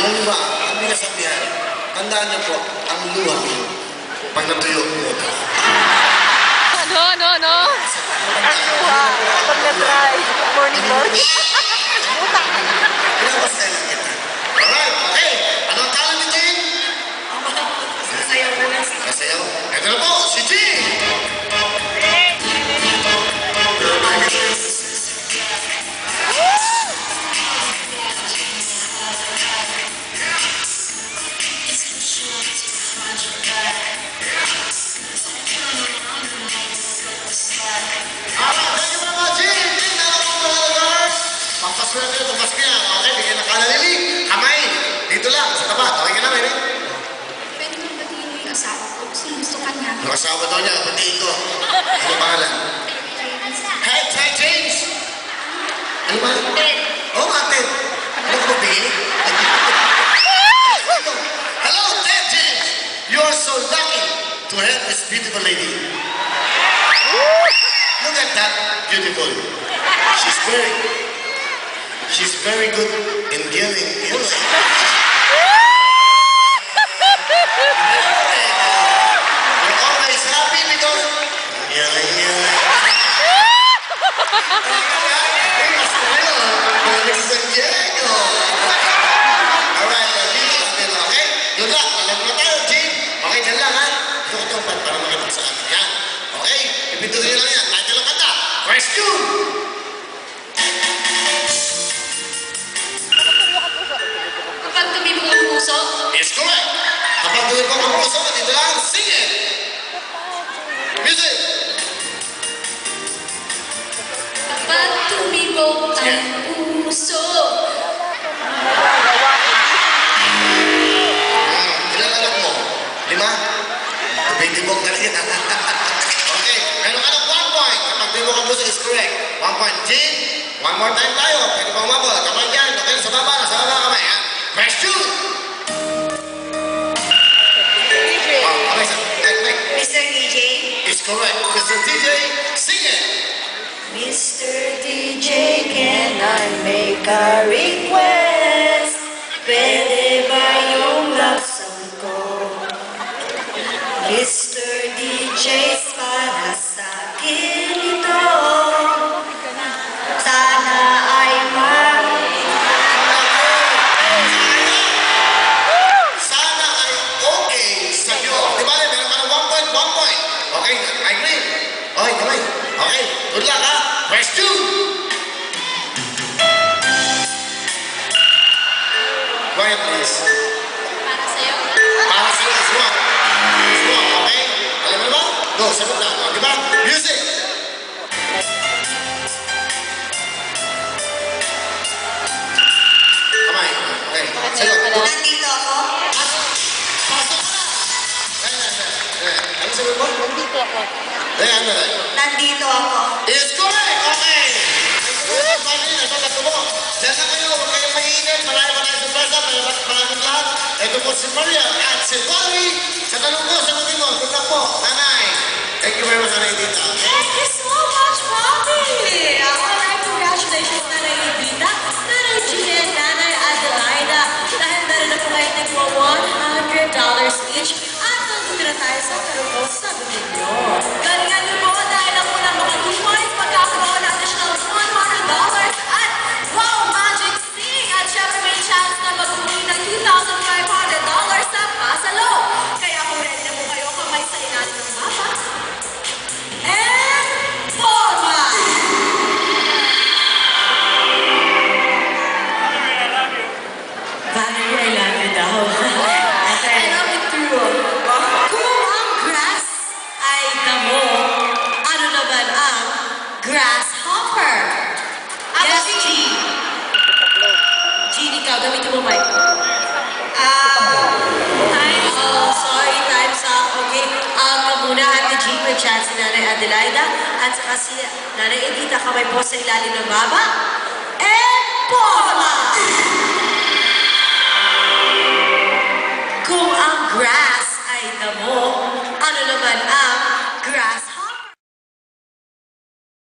Alam niyo ba, ang binasabihan, tandaan niyo po, ang luha, pag natuyo mo ito. No. Ang luha. Pag na-try. Morning glory. Pinabasa lang kita. Alright, okay. Anong talent ni Jane? Sasayaw mo lang. Kasayaw. Ito na po, si Jane! Pagpasok niya. Okay, bigyan ng kalalilig. Kamay. Dito lang, sa tapat. Okay ka na, Mary? Pwede mo batiin mo yung asawa ko. Gusto ka niya. Yung asawa daw niya, batiin ko. Ano pangalan? Hey, James! Ano ba? Ted. Oo, Ted. Ano ko bigyan? Hello, Ted James! You are so lucky to have this beautiful lady. Look at that beautiful. She's very good in giving gifts. You're always happy because San Diego. Alright, okay? Good luck. Alam mo tayo, Jim. Okay, dyan lang, ha? Ito ko itong para makita sa akin. Yan. Okay? Ipintuloy nyo lang yan. Lahat nyo lang kanta. Question! Kapag tumibok ang puso, Yes, correct. Kapag tuloy po ang puso, dito lang, sing it. Music. kapag tumibok ang puso, Ilan anak mo? 5? Tubig-tibok na rin. Okay, meron ka ng 1 point. Kapag tibok ang puso is correct. 1 point. Jim, one more time tayo. Pwede pa umabot. Kamay dyan. Okay, sa baba kamay, ha? Question! Okay, sa Mr. DJ, is correct. Mr. DJ, sing it. Mr. DJ, can I make a request? Pwede ba yung love song ko? Mr. DJ, para sa akin ito. Sana ay Sana ay okay sa'yo. Di ba, meron ka ng 1 point, 1 point. Okay, I agree. Okay, kamay. Okay, good luck, ha? Question! Go ahead, please. para sa'yo. Para sa'yo, is wrong. Is wrong, okay? Alam mo na ba? Go, sagot na. Di ba? Music! Kamay. Okay, sagot. Nandito ako. Pasok ka na! Ano sagot mo? Nandito ako. Ano? Nandito ako. Is correct! Okay! Ito na tumo. Diyan na kayo, huwag kayong mainit. Marami pa tayo surpresa. Maraming lahat. Ito po si Maria at si Valerie. Sa tanong ko, sagutin mo. Good luck po. Nanay. Thank you very much, Nanay Dita. Thank you so much, Bobby! Alright, congratulations, Nanay Edita, Nanay Gina, and Nanay Adelaida. Dahil meron na po kayo nagwa $100 each. At nandito na tayo sa karugos sa ninyo. Galingan niyo po dahil ang unang mga 2 points magkakaroon ng additional $100 at wow, magic sing! At syempre may chance na mag-uwi ng $2,500 sa pasalo. Kaya kung ready na po kayo, kamay sa inatin ng mapa. And forward! Valerie, I love you daw. I love you too. Kung ang grass ay damo, ano naman ang grasshopper? Yes, G. G, ikaw, gamitin mo mic. Time's up. Sorry, time's up. Okay. Muna Ate G, may chance si Nanay Adelaida at saka si Nanay Edita, kamay po sa ilalim ng baba. And forward! Kung ang grass ay damo, ano naman ang